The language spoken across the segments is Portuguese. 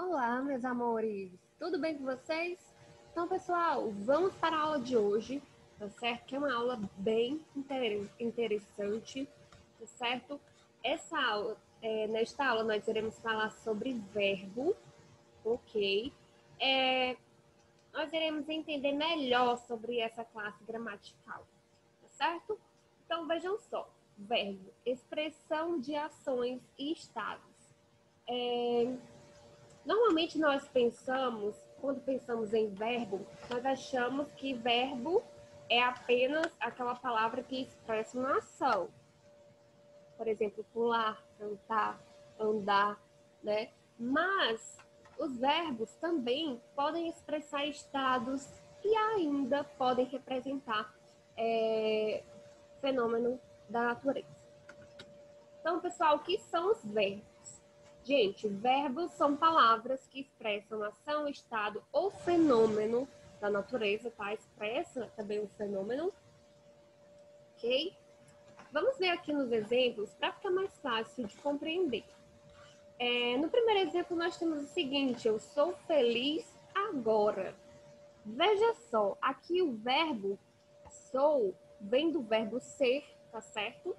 Olá, meus amores! Tudo bem com vocês? Então, pessoal, vamos para a aula de hoje, tá certo? Que é uma aula bem interessante, tá certo? Nesta aula, nós iremos falar sobre verbo, ok? Nós iremos entender melhor sobre essa classe gramatical, tá certo? Então, vejam só. Verbo, expressão de ações e estados. Normalmente nós pensamos, quando pensamos em verbo, nós achamos que verbo é apenas aquela palavra que expressa uma ação. Por exemplo, pular, cantar, andar, né? Mas os verbos também podem expressar estados e ainda podem representar fenômenos da natureza. Então, pessoal, o que são os verbos? Gente, verbos são palavras que expressam ação, estado ou fenômeno da natureza, tá? Expressa também o fenômeno, ok? Vamos ver aqui nos exemplos para ficar mais fácil de compreender. No primeiro exemplo, nós temos o seguinte: eu sou feliz agora. Veja só, aqui o verbo sou vem do verbo ser, tá certo?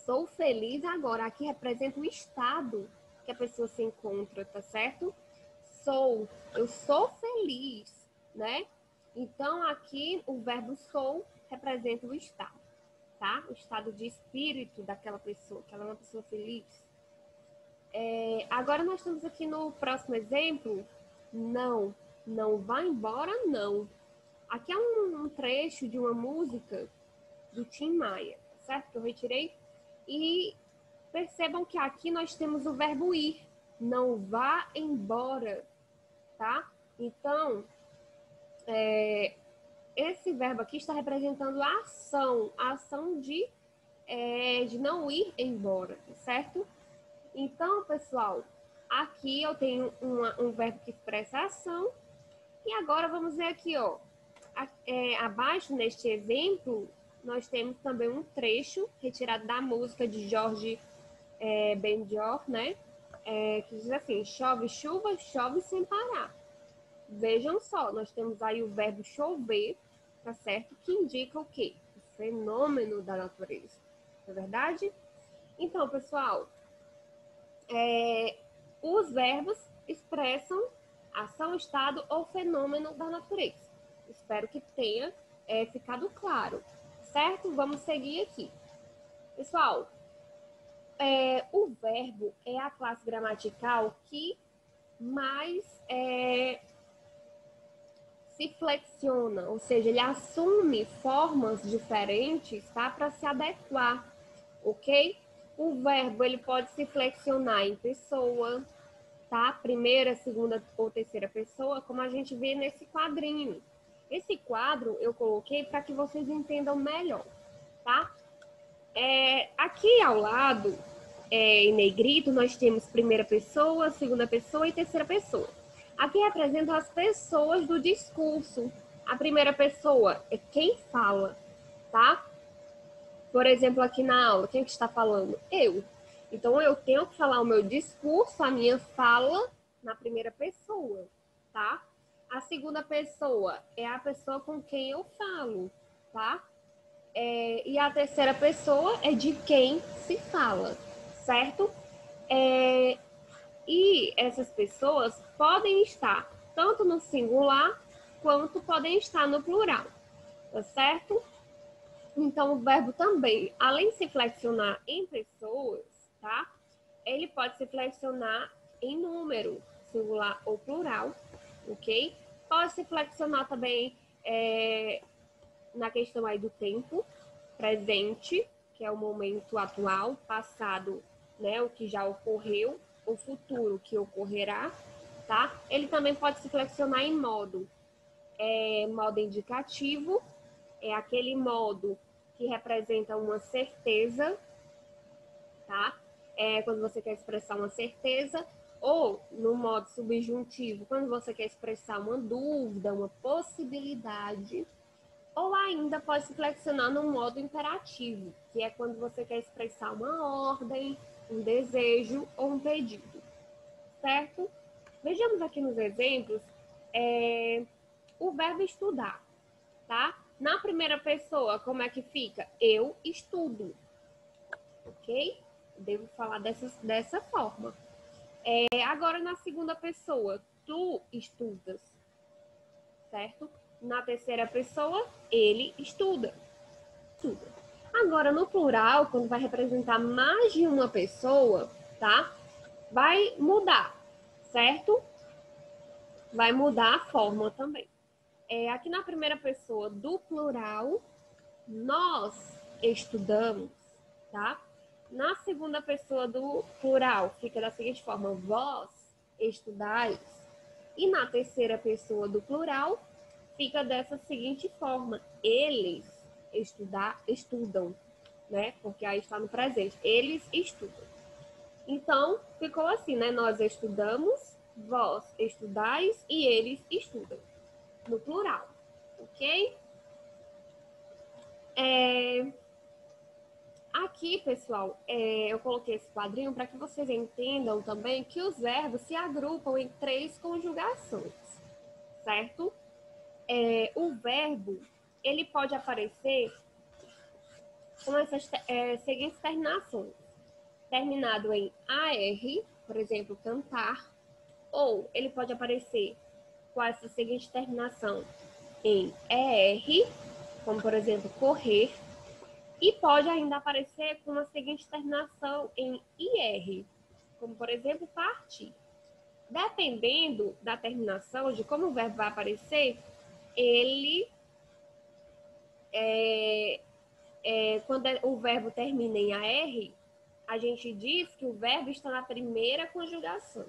Sou feliz agora. Aqui representa o estado que a pessoa se encontra, tá certo? Eu sou feliz, né? Então, aqui o verbo sou representa o estado, tá? O estado de espírito daquela pessoa, que ela é uma pessoa feliz. Agora nós estamos aqui no próximo exemplo. Não vá embora, não. Aqui é um trecho de uma música do Tim Maia, certo? Que eu retirei. E percebam que aqui nós temos o verbo ir. Não vá embora, tá? Então, esse verbo aqui está representando a ação de não ir embora, certo? Então, pessoal, aqui eu tenho um verbo que expressa a ação. E agora vamos ver aqui, ó. Abaixo, neste exemplo, nós temos também um trecho retirado da música de Jorge Benjor, né? Que diz assim: chove chuva, chove sem parar. Vejam só, nós temos aí o verbo chover, tá certo? Que indica o quê? O fenômeno da natureza, não é verdade? Então, pessoal, os verbos expressam ação, estado ou fenômeno da natureza. Espero que tenha ficado claro, certo? Vamos seguir aqui. Pessoal, o verbo é a classe gramatical que mais se flexiona, ou seja, ele assume formas diferentes, tá? Para se adequar, ok? O verbo, ele pode se flexionar em pessoa, tá? Primeira, segunda ou terceira pessoa, como a gente vê nesse quadrinho. Esse quadro eu coloquei para que vocês entendam melhor, tá? Aqui ao lado, em negrito, nós temos primeira pessoa, segunda pessoa e terceira pessoa. Aqui representam as pessoas do discurso. A primeira pessoa é quem fala, tá? Por exemplo, aqui na aula, quem que está falando? Eu. Então, eu tenho que falar o meu discurso, a minha fala, na primeira pessoa, tá? A segunda pessoa é a pessoa com quem eu falo, tá? E a terceira pessoa é de quem se fala, certo? E essas pessoas podem estar tanto no singular quanto podem estar no plural, tá certo? Então, o verbo também, além de se flexionar em pessoas, tá? Ele pode se flexionar em número, singular ou plural, ok? Pode se flexionar também na questão aí do tempo presente, que é o momento atual, passado, né, o que já ocorreu, o futuro que ocorrerá, tá? Ele também pode se flexionar em modo. Modo indicativo é aquele modo que representa uma certeza, tá? Quando você quer expressar uma certeza, ou no modo subjuntivo, quando você quer expressar uma dúvida, uma possibilidade, ou ainda pode se flexionar no modo imperativo, que é quando você quer expressar uma ordem, um desejo ou um pedido, certo? Vejamos aqui nos exemplos o verbo estudar, tá? Na primeira pessoa, como é que fica? Eu estudo, ok? Devo falar dessa forma. Agora, na segunda pessoa, tu estudas, certo? Na terceira pessoa, ele estuda. Agora, no plural, quando vai representar mais de uma pessoa, tá? Vai mudar, certo? Vai mudar a forma também. Aqui na primeira pessoa do plural, nós estudamos, tá? Na segunda pessoa do plural, fica da seguinte forma: vós estudais. E na terceira pessoa do plural, fica dessa seguinte forma: eles estudam, né? Porque aí está no presente. Eles estudam. Então, ficou assim, né? Nós estudamos, vós estudais e eles estudam. No plural, ok? Aqui, pessoal, eu coloquei esse quadrinho para que vocês entendam também que os verbos se agrupam em 3 conjugações, certo? O verbo, ele pode aparecer com essas seguintes terminações. Terminado em AR, por exemplo, cantar, ou ele pode aparecer com essa seguinte terminação em ER, como por exemplo, correr, e pode ainda aparecer com a seguinte terminação em IR, como por exemplo, partir. Dependendo da terminação, de como o verbo vai aparecer, ele, quando o verbo termina em AR, a gente diz que o verbo está na primeira conjugação,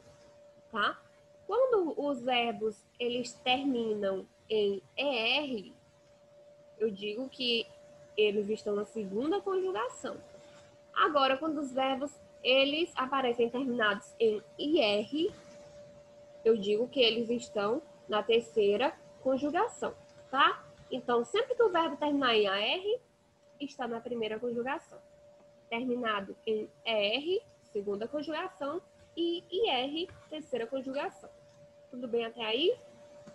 tá? Quando os verbos eles terminam em ER, eu digo que eles estão na segunda conjugação. Agora, quando os verbos eles aparecem terminados em IR, eu digo que eles estão na terceira conjugação, tá? Então, sempre que o verbo terminar em AR, está na primeira conjugação. Terminado em ER, segunda conjugação, e IR, terceira conjugação. Tudo bem até aí?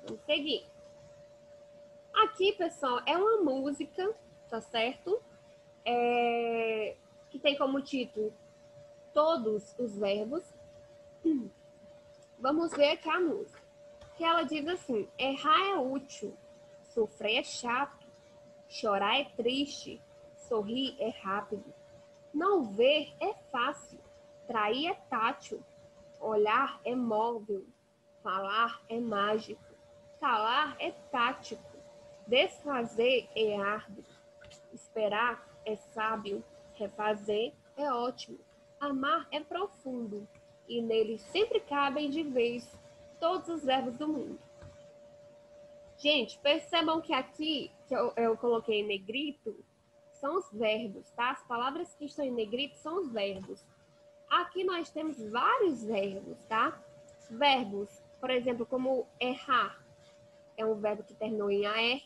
Vamos seguir. Aqui, pessoal, é uma música, tá certo? Que tem como título todos os verbos. Vamos ver aqui a música. Que ela diz assim: errar é útil, sofrer é chato, chorar é triste, sorrir é rápido, não ver é fácil, trair é tátil, olhar é móvel, falar é mágico, calar é tático, desfazer é árduo, esperar é sábio, refazer é ótimo, amar é profundo, e nele sempre cabem de vez todos os verbos do mundo. Gente, percebam que aqui, que eu coloquei em negrito, são os verbos, tá? As palavras que estão em negrito são os verbos. Aqui nós temos vários verbos, tá? Verbos, por exemplo, como errar, é um verbo que terminou em AR,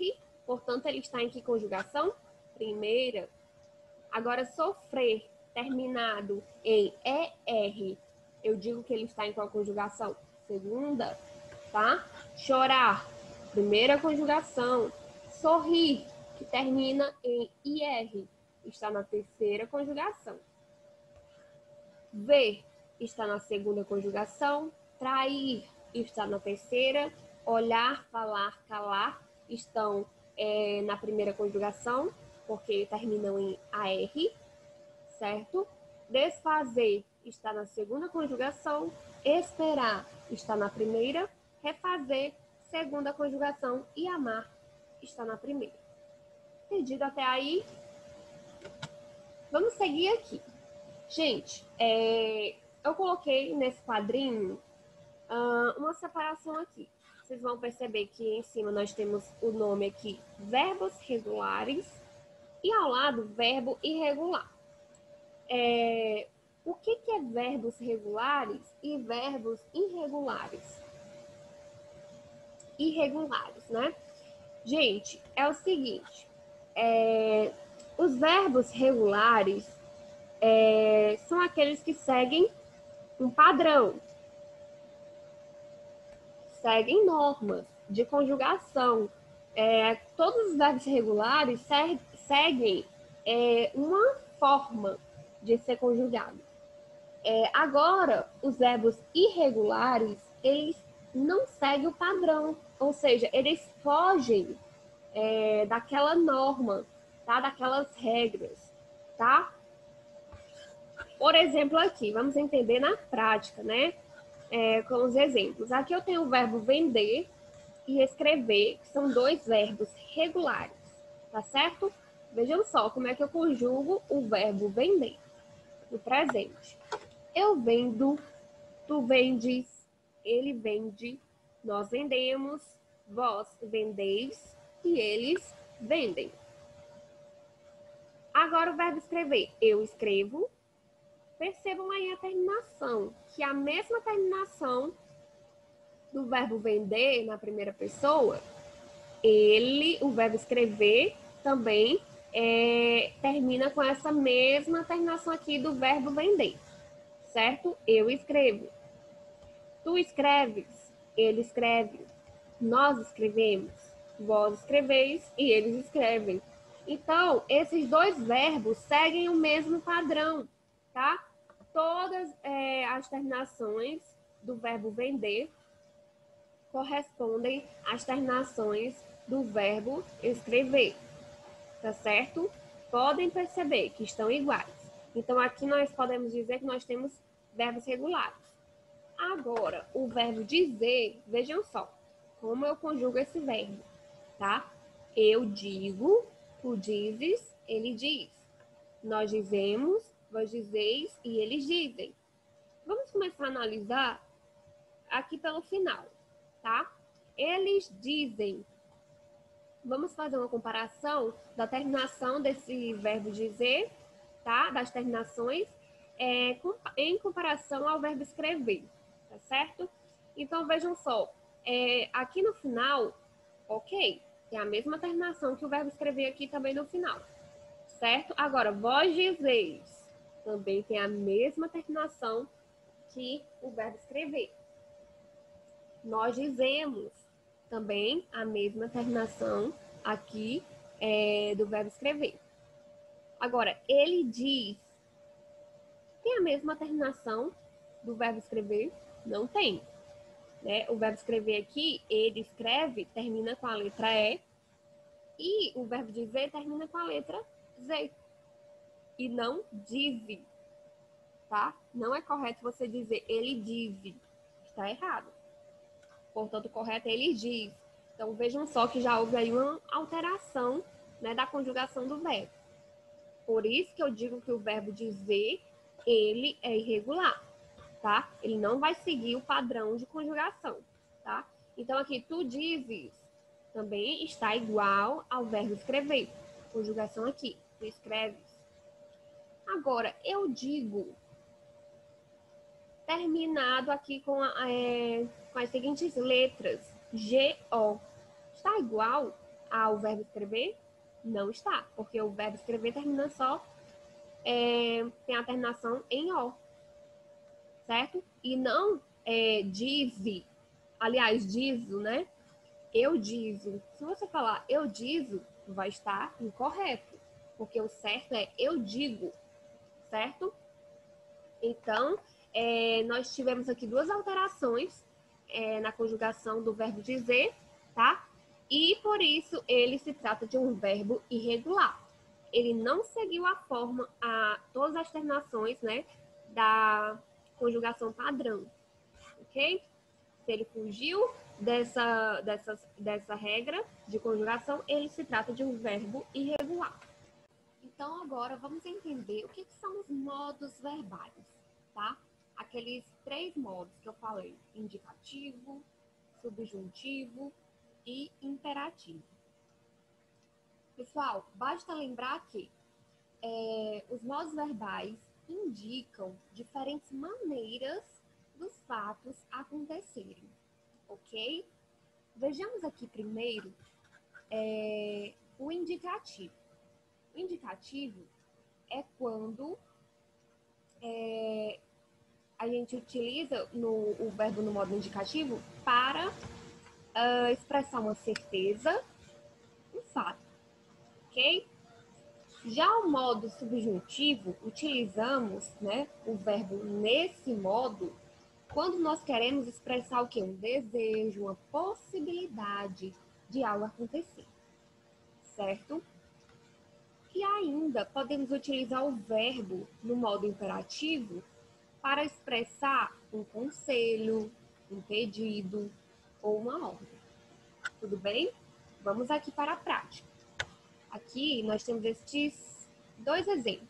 portanto, ele está em que conjugação? Primeira. Agora, sofrer, terminado em ER, eu digo que ele está em qual conjugação? Segunda, tá? Chorar, primeira conjugação. Sorrir, que termina em IR, está na terceira conjugação. Ver, está na segunda conjugação. Trair, está na terceira. Olhar, falar, calar, estão na primeira conjugação, porque terminam em AR, certo? Desfazer está na segunda conjugação, esperar está na primeira, refazer, segunda conjugação, e amar está na primeira. Entendido até aí? Vamos seguir aqui. Gente, eu coloquei nesse quadrinho uma separação aqui. Vocês vão perceber que em cima nós temos o nome aqui, verbos regulares, e ao lado, verbo irregular. O que é verbos regulares e verbos irregulares? Irregulares, né? Gente, é o seguinte, os verbos regulares são aqueles que seguem um padrão, seguem normas de conjugação. Todos os verbos regulares seguem uma forma de ser conjugado. Agora, os verbos irregulares, eles não seguem o padrão, ou seja, eles fogem daquela norma, tá? Daquelas regras, tá? Por exemplo, aqui, vamos entender na prática, né? Com os exemplos. Aqui eu tenho o verbo vender e escrever, que são dois verbos regulares, tá certo? Vejam só como é que eu conjugo o verbo vender no presente. Eu vendo, tu vendes, ele vende, nós vendemos, vós vendeis e eles vendem. Agora o verbo escrever. Eu escrevo. Percebam aí a terminação, que a mesma terminação do verbo vender na primeira pessoa, o verbo escrever também termina com essa mesma terminação aqui do verbo vender, certo? Eu escrevo. Tu escreves, ele escreve, nós escrevemos, vós escreveis e eles escrevem. Então, esses dois verbos seguem o mesmo padrão, tá? Todas as terminações do verbo vender correspondem às terminações do verbo escrever, tá certo? Podem perceber que estão iguais. Então, aqui nós podemos dizer que nós temos verbos regulares. Agora, o verbo dizer, vejam só, como eu conjugo esse verbo, tá? Eu digo, tu dizes, ele diz. Nós dizemos, vós dizeis e eles dizem. Vamos começar a analisar aqui pelo final, tá? Eles dizem. Vamos fazer uma comparação da terminação desse verbo dizer, tá? Das terminações, em comparação ao verbo escrever, tá certo? Então, vejam só, aqui no final, ok, tem a mesma terminação que o verbo escrever aqui também no final, certo? Agora, vós dizeis, também tem a mesma terminação que o verbo escrever. Nós dizemos, também a mesma terminação aqui do verbo escrever. Agora, ele diz, tem a mesma terminação do verbo escrever? Não tem. Né? O verbo escrever aqui, ele escreve, termina com a letra E, e o verbo dizer termina com a letra Z. E não dize, tá? Não é correto você dizer ele diz. Está errado. Portanto, o correto é ele diz. Então, vejam só que já houve aí uma alteração, né, da conjugação do verbo. Por isso que eu digo que o verbo dizer, ele é irregular, tá? Ele não vai seguir o padrão de conjugação, tá? Então, aqui, tu dizes, também está igual ao verbo escrever. Conjugação aqui, tu escreves. Agora, eu digo, terminado aqui com as seguintes letras, G-O. Está igual ao verbo escrever? Não está, porque o verbo escrever termina só, tem a terminação em O, certo? E não dize, aliás, dizo, né? Eu dizo. Se você falar eu dizo, vai estar incorreto, porque o certo é eu digo, certo? Então, nós tivemos aqui duas alterações na conjugação do verbo dizer, tá? E por isso ele se trata de um verbo irregular. Ele não seguiu a forma, todas as terminações, né, da conjugação padrão, ok? Se ele fugiu dessa regra de conjugação, ele se trata de um verbo irregular. Então, agora vamos entender o que são os modos verbais, tá? Aqueles 3 modos que eu falei: indicativo, subjuntivo e imperativo. Pessoal, basta lembrar que os modos verbais indicam diferentes maneiras dos fatos acontecerem, ok? Vejamos aqui primeiro o indicativo. O indicativo é quando a gente utiliza o verbo no modo indicativo para expressar uma certeza, um fato, ok? Já o modo subjuntivo, utilizamos, né, o verbo nesse modo quando nós queremos expressar o quê? Um desejo, uma possibilidade de algo acontecer, certo? E ainda podemos utilizar o verbo no modo imperativo para expressar um conselho, um pedido ou uma ordem. Tudo bem? Vamos aqui para a prática. Aqui nós temos estes dois exemplos.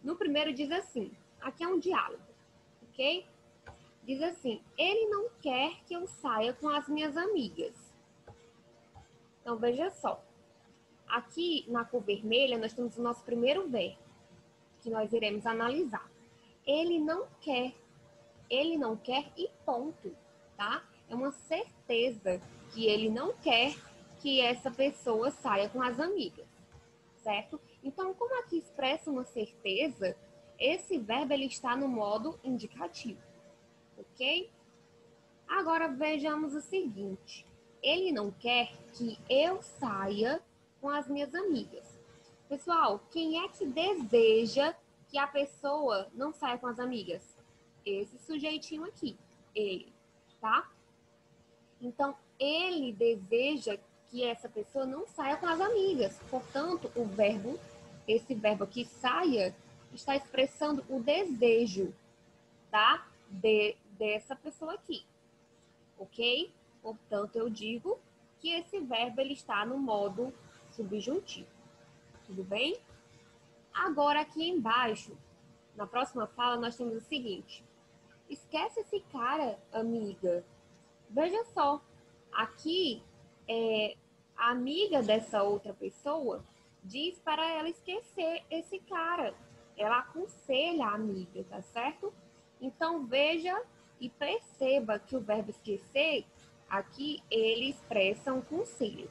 No primeiro diz assim, aqui é um diálogo, ok? Diz assim, ele não quer que eu saia com as minhas amigas. Então, veja só. Aqui, na cor vermelha, nós temos o nosso primeiro verbo, que nós iremos analisar. Ele não quer e ponto, tá? É uma certeza que ele não quer que essa pessoa saia com as amigas, certo? Então, como aqui expressa uma certeza, esse verbo ele está no modo indicativo, ok? Agora vejamos o seguinte. Ele não quer que eu saia com as minhas amigas. Pessoal, quem é que deseja que a pessoa não saia com as amigas? Esse sujeitinho aqui, ele, tá? Então, ele deseja que essa pessoa não saia com as amigas. Portanto, esse verbo aqui, saia, está expressando o desejo, tá? Dessa pessoa aqui. Ok? Portanto, eu digo que esse verbo ele está no modo subjuntivo. Tudo bem? Agora, aqui embaixo, na próxima fala, nós temos o seguinte. Esquece esse cara, amiga. Veja só, aqui, a amiga dessa outra pessoa diz para ela esquecer esse cara. Ela aconselha a amiga, tá certo? Então, veja e perceba que o verbo esquecer, aqui, ele expressa um conselho.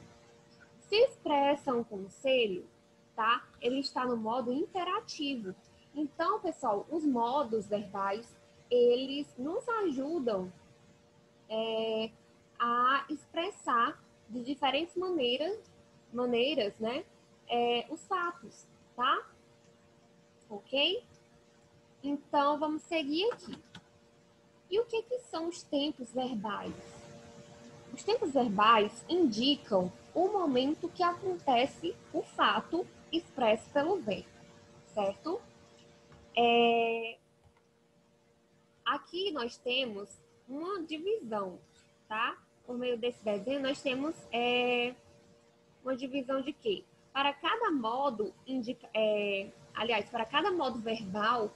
Se expressa um conselho, tá? Ele está no modo imperativo. Então, pessoal, os modos verbais, eles nos ajudam a expressar de diferentes maneiras, né? Os fatos, tá? Ok? Então, vamos seguir aqui. E o que são os tempos verbais? Os tempos verbais indicam o momento que acontece o fato expresso pelo verbo, certo? Aqui nós temos uma divisão, tá? Por meio desse desenho, nós temos uma divisão de quê? Para cada modo, para cada modo verbal,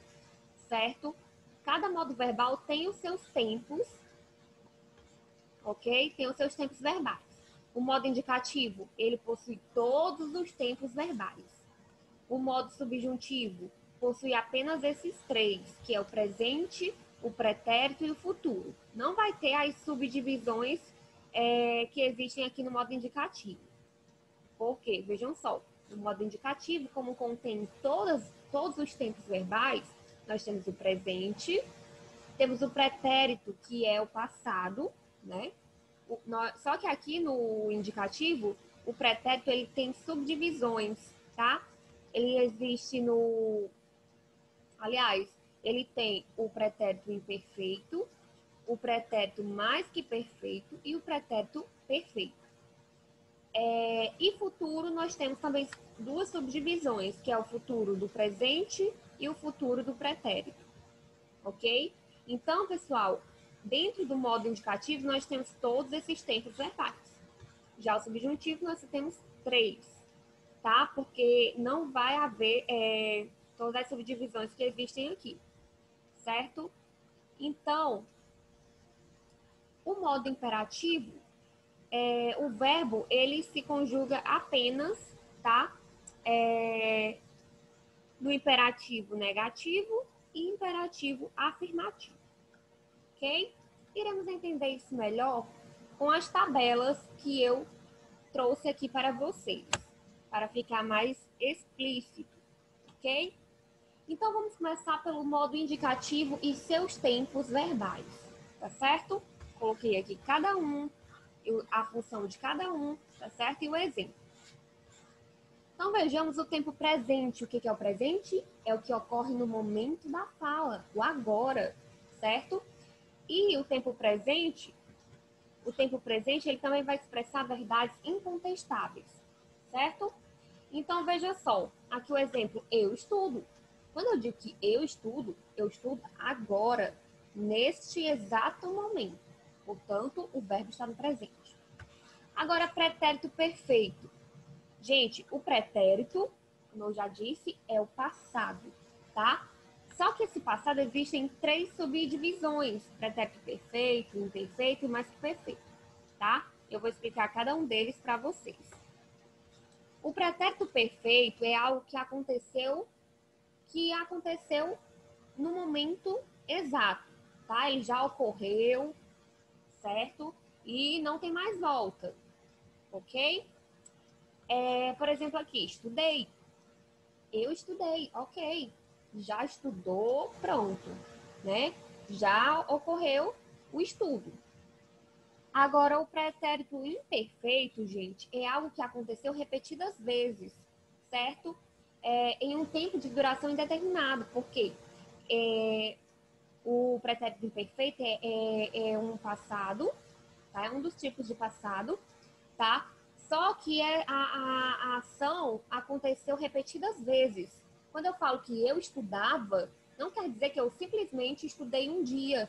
certo? Cada modo verbal tem os seus tempos, ok? Tem os seus tempos verbais. O modo indicativo, ele possui todos os tempos verbais. O modo subjuntivo possui apenas esses três, que é o presente, o pretérito e o futuro. Não vai ter as subdivisões que existem aqui no modo indicativo. Por quê? Vejam só, no modo indicativo, como contém todos os tempos verbais, nós temos o presente, temos o pretérito, que é o passado, né? Só que aqui no indicativo, o pretérito ele tem subdivisões, tá? Ele existe Aliás, ele tem o pretérito imperfeito, o pretérito mais que perfeito e o pretérito perfeito. E futuro, nós temos também duas subdivisões, que é o futuro do presente e o futuro do pretérito. Ok? Então, pessoal, dentro do modo indicativo, nós temos todos esses tempos verbais. Já o subjuntivo, nós temos três, tá? Porque não vai haver todas as subdivisões que existem aqui, certo? Então, o modo imperativo, o verbo, ele se conjuga apenas, tá? No imperativo negativo e imperativo afirmativo, ok? Iremos entender isso melhor com as tabelas que eu trouxe aqui para vocês, para ficar mais explícito, ok? Então, vamos começar pelo modo indicativo e seus tempos verbais, tá certo? Coloquei aqui cada um, a função de cada um, tá certo? E o exemplo. Então, vejamos o tempo presente. O que é o presente? É o que ocorre no momento da fala, o agora, certo? E o tempo presente ele também vai expressar verdades incontestáveis, certo? Então, veja só, aqui o exemplo, eu estudo. Quando eu digo que eu estudo agora, neste exato momento. Portanto, o verbo está no presente. Agora, pretérito perfeito. Gente, o pretérito, como eu já disse, é o passado, tá? Só que esse passado existem 3 subdivisões: pretérito perfeito, imperfeito e mais que perfeito, tá? Eu vou explicar cada um deles para vocês. O pretérito perfeito é algo que aconteceu no momento exato, tá? Ele já ocorreu, certo? E não tem mais volta, ok? Por exemplo, aqui, estudei. Eu estudei, ok. Já estudou, pronto, né? Já ocorreu o estudo. Agora, o pretérito imperfeito, gente, é algo que aconteceu repetidas vezes, certo? Em um tempo de duração indeterminado. Por quê? O pretérito imperfeito é um passado, tá? É um dos tipos de passado, tá? Só que a ação aconteceu repetidas vezes. Quando eu falo que eu estudava, não quer dizer que eu simplesmente estudei um dia.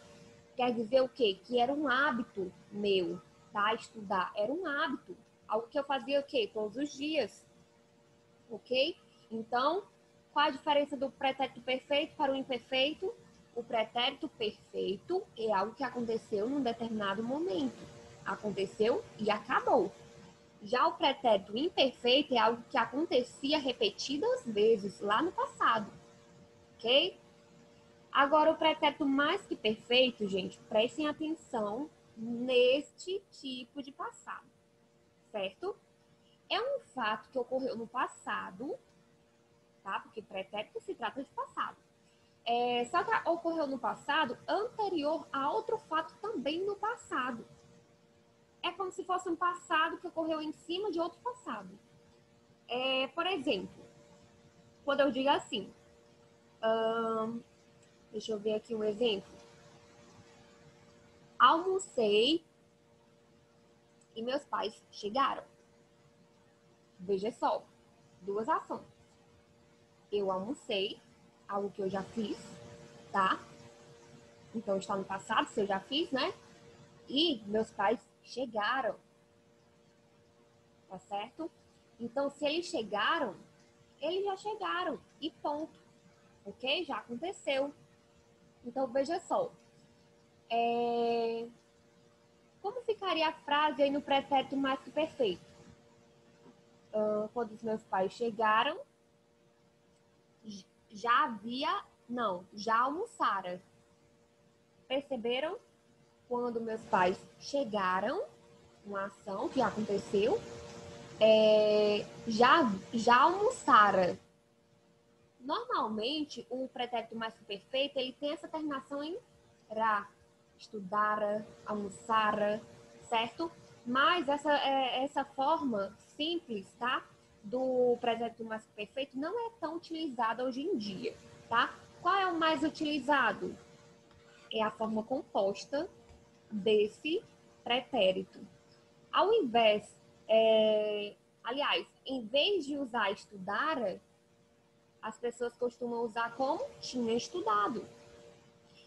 Quer dizer o quê? Que era um hábito meu, tá? Estudar era um hábito. Algo que eu fazia o quê? Todos os dias, ok? Então, qual a diferença do pretérito perfeito para o imperfeito? O pretérito perfeito é algo que aconteceu num determinado momento. Aconteceu e acabou. Já o pretérito imperfeito é algo que acontecia repetidas vezes lá no passado, ok? Agora, o pretérito mais que perfeito, gente, prestem atenção neste tipo de passado, certo? É um fato que ocorreu no passado, tá? Porque pretérito se trata de passado. Só que ocorreu no passado anterior a outro fato também no passado. É como se fosse um passado que ocorreu em cima de outro passado. Por exemplo, quando eu digo assim, deixa eu ver aqui um exemplo. Almocei e meus pais chegaram. Veja só, 2 ações. Eu almocei, algo que eu já fiz, tá? Então está no passado, se eu já fiz, né? E meus pais chegaram, tá certo? Então, se eles já chegaram e ponto, ok? Já aconteceu. Então, veja só. Como ficaria a frase aí no pretérito mais que perfeito? Quando os meus pais chegaram, já almoçaram. Perceberam? Quando meus pais chegaram, uma ação que aconteceu, já almoçaram. Normalmente, o pretérito mais que perfeito, ele tem essa terminação em ra. Estudara, almoçara, certo? Mas essa forma simples, tá? Do pretérito mais que perfeito não é tão utilizada hoje em dia, tá? Qual é o mais utilizado? É a forma composta desse pretérito. Ao invés, aliás, em vez de usar estudara, as pessoas costumam usar como tinha estudado.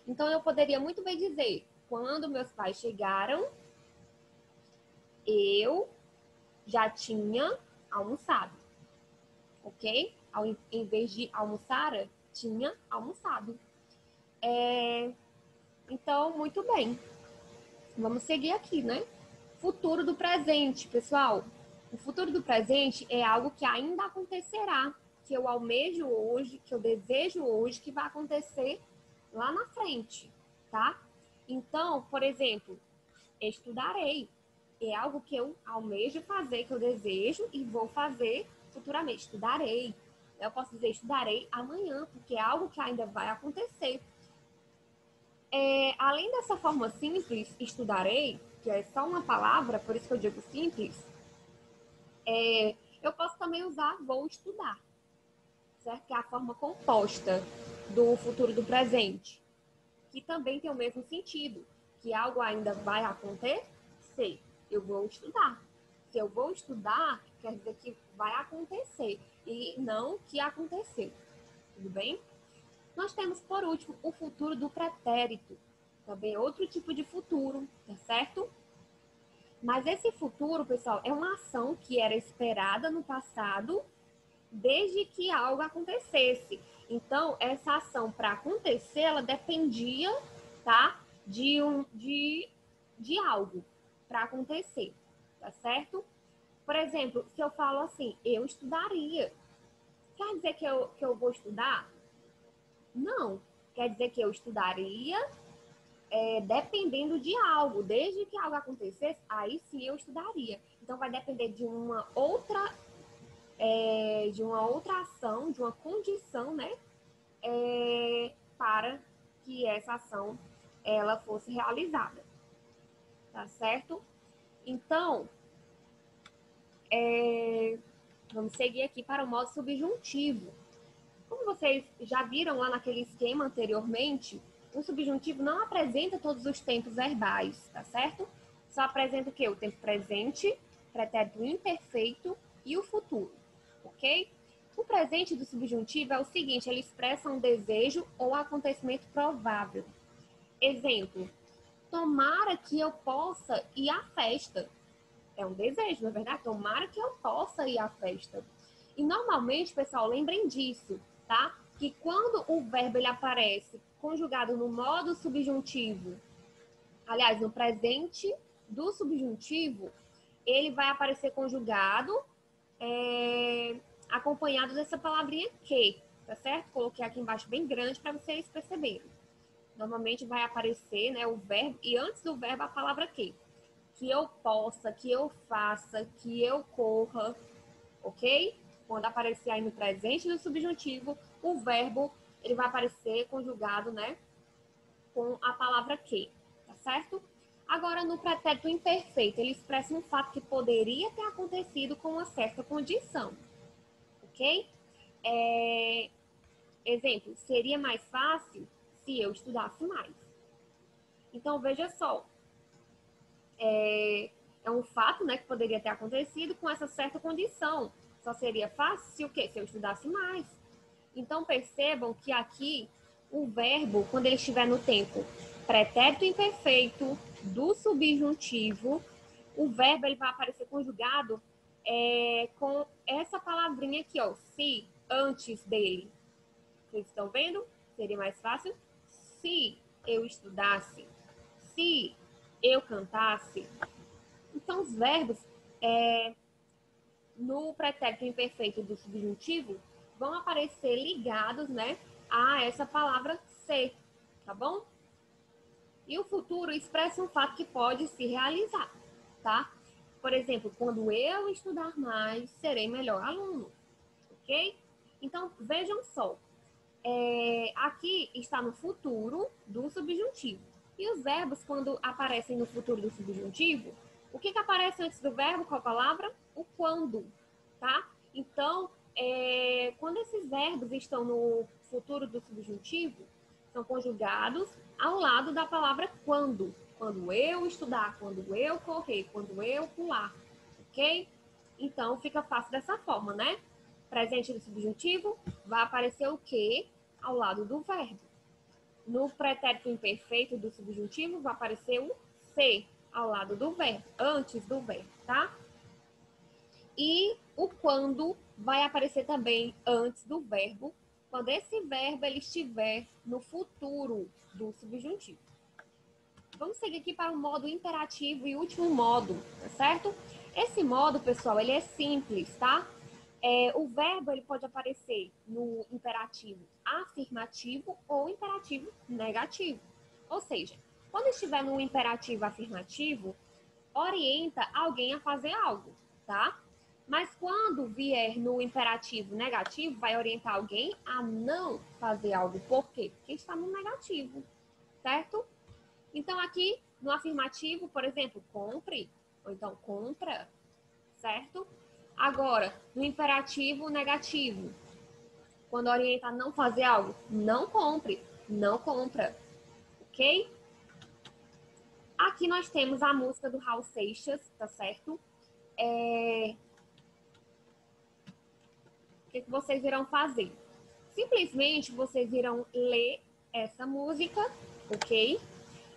Então, eu poderia muito bem dizer, quando meus pais chegaram, eu já tinha almoçado, ok? Em vez de almoçar, tinha almoçado. Então, muito bem. Vamos seguir aqui, né? Futuro do presente, pessoal. O futuro do presente é algo que ainda acontecerá, que eu almejo hoje, que eu desejo hoje, que vai acontecer lá na frente, tá? Então, por exemplo, estudarei. É algo que eu almejo fazer, que eu desejo e vou fazer futuramente. Estudarei, Eu posso dizer estudarei amanhã, porque é algo que ainda vai acontecer. Além dessa forma simples, estudarei, que é só uma palavra, por isso que eu digo simples, eu posso também usar vou estudar, certo? Que é a forma composta do futuro do presente, que também tem o mesmo sentido, que algo ainda vai acontecer. Eu vou estudar. Se eu vou estudar, quer dizer que vai acontecer e não que aconteceu. Tudo bem? Nós temos, por último, o futuro do pretérito. Também outro tipo de futuro, tá certo? Mas esse futuro, pessoal, é uma ação que era esperada no passado, desde que algo acontecesse. Então, essa ação para acontecer, ela dependia, tá? De algo para acontecer, tá certo? Por exemplo, se eu falo assim, eu estudaria, quer dizer que eu vou estudar? Não. Quer dizer que eu estudaria dependendo de algo. Desde que algo acontecesse, aí sim eu estudaria. Então, vai depender de uma outra ação, de uma condição, né? Para que essa ação ela fosse realizada. Tá certo? Então, vamos seguir aqui para o modo subjuntivo. Como vocês já viram lá naquele esquema anteriormente, o subjuntivo não apresenta todos os tempos verbais, tá certo? Só apresenta o quê? O tempo presente, pretérito imperfeito e o futuro, ok? O presente do subjuntivo é o seguinte, ele expressa um desejo ou acontecimento provável. Exemplo, tomara que eu possa ir à festa. É um desejo, não é verdade? Tomara que eu possa ir à festa. E normalmente, pessoal, lembrem disso, tá? Que quando o verbo ele aparece conjugado no modo subjuntivo, aliás, no presente do subjuntivo, ele vai aparecer conjugado acompanhado dessa palavrinha que, tá certo? Coloquei aqui embaixo bem grande para vocês perceberem. Normalmente vai aparecer, né, o verbo e antes do verbo a palavra que eu possa, que eu faça, que eu corra, ok? Quando aparecer aí no presente do subjuntivo, o verbo ele vai aparecer conjugado, né, com a palavra que, tá certo? Agora, no pretérito imperfeito, ele expressa um fato que poderia ter acontecido com uma certa condição, ok? Exemplo, seria mais fácil se eu estudasse mais. Então, veja só, é um fato, né, que poderia ter acontecido com essa certa condição. Só seria fácil se o quê? Se eu estudasse mais. Então, percebam que aqui o verbo, quando ele estiver no tempo pretérito imperfeito do subjuntivo, o verbo ele vai aparecer conjugado com essa palavrinha aqui, ó, se, antes dele. Vocês estão vendo? Seria mais fácil se eu estudasse, se eu cantasse. Então, os verbos no pretérito imperfeito do subjuntivo vão aparecer ligados, né, a essa palavra ser, tá bom? E o futuro expressa um fato que pode se realizar, tá? Por exemplo, quando eu estudar mais, serei melhor aluno, ok? Então, vejam só, aqui está no futuro do subjuntivo. E os verbos, quando aparecem no futuro do subjuntivo, o que aparece antes do verbo? Qual a palavra? O quando, tá? Então, quando esses verbos estão no futuro do subjuntivo, são conjugados ao lado da palavra quando. Quando eu estudar, quando eu correr, quando eu pular, ok? Então, fica fácil dessa forma, né? Presente do subjuntivo, vai aparecer o que ao lado do verbo. No pretérito imperfeito do subjuntivo, vai aparecer o ser ao lado do verbo, antes do verbo, tá? E o quando vai aparecer também antes do verbo, quando esse verbo ele estiver no futuro do subjuntivo. Vamos seguir aqui para o modo imperativo e último modo, tá certo? Esse modo, pessoal, ele é simples, tá? O verbo ele pode aparecer no imperativo afirmativo ou imperativo negativo. Ou seja, quando estiver no imperativo afirmativo, orienta alguém a fazer algo, tá? Mas quando vier no imperativo negativo, vai orientar alguém a não fazer algo. Por quê? Porque está no negativo, certo? Então, aqui no afirmativo, por exemplo, compre, ou então compra, certo? Agora, no imperativo negativo, quando orienta a não fazer algo, não compre, não compra, ok? Aqui nós temos a música do Raul Seixas, tá certo? O que vocês irão fazer? Simplesmente vocês irão ler essa música, ok?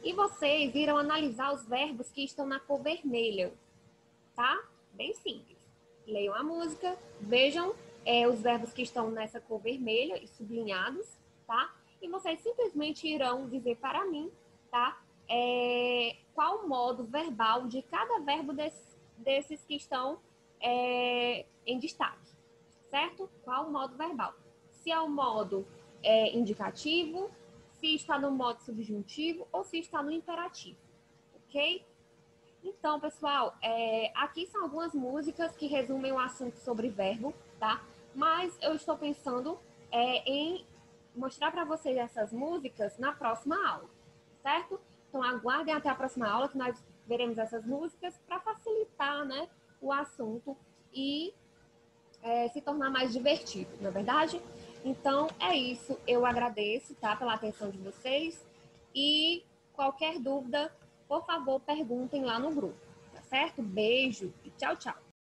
E vocês irão analisar os verbos que estão na cor vermelha, tá? Bem simples. Leiam a música, vejam os verbos que estão nessa cor vermelha e sublinhados, tá? E vocês simplesmente irão dizer para mim, tá? Qual o modo verbal de cada verbo desses que estão em destaque, certo? Qual o modo verbal? Se é o modo indicativo, se está no modo subjuntivo ou se está no imperativo, ok? Então, pessoal, aqui são algumas músicas que resumem o assunto sobre verbo, tá? Mas eu estou pensando em mostrar para vocês essas músicas na próxima aula, certo? Então, aguardem até a próxima aula que nós veremos essas músicas para facilitar, né, o assunto e se tornar mais divertido, não é verdade? Então, é isso. Eu agradeço, tá, pela atenção de vocês. E qualquer dúvida, por favor, perguntem lá no grupo, tá certo? Beijo e tchau, tchau.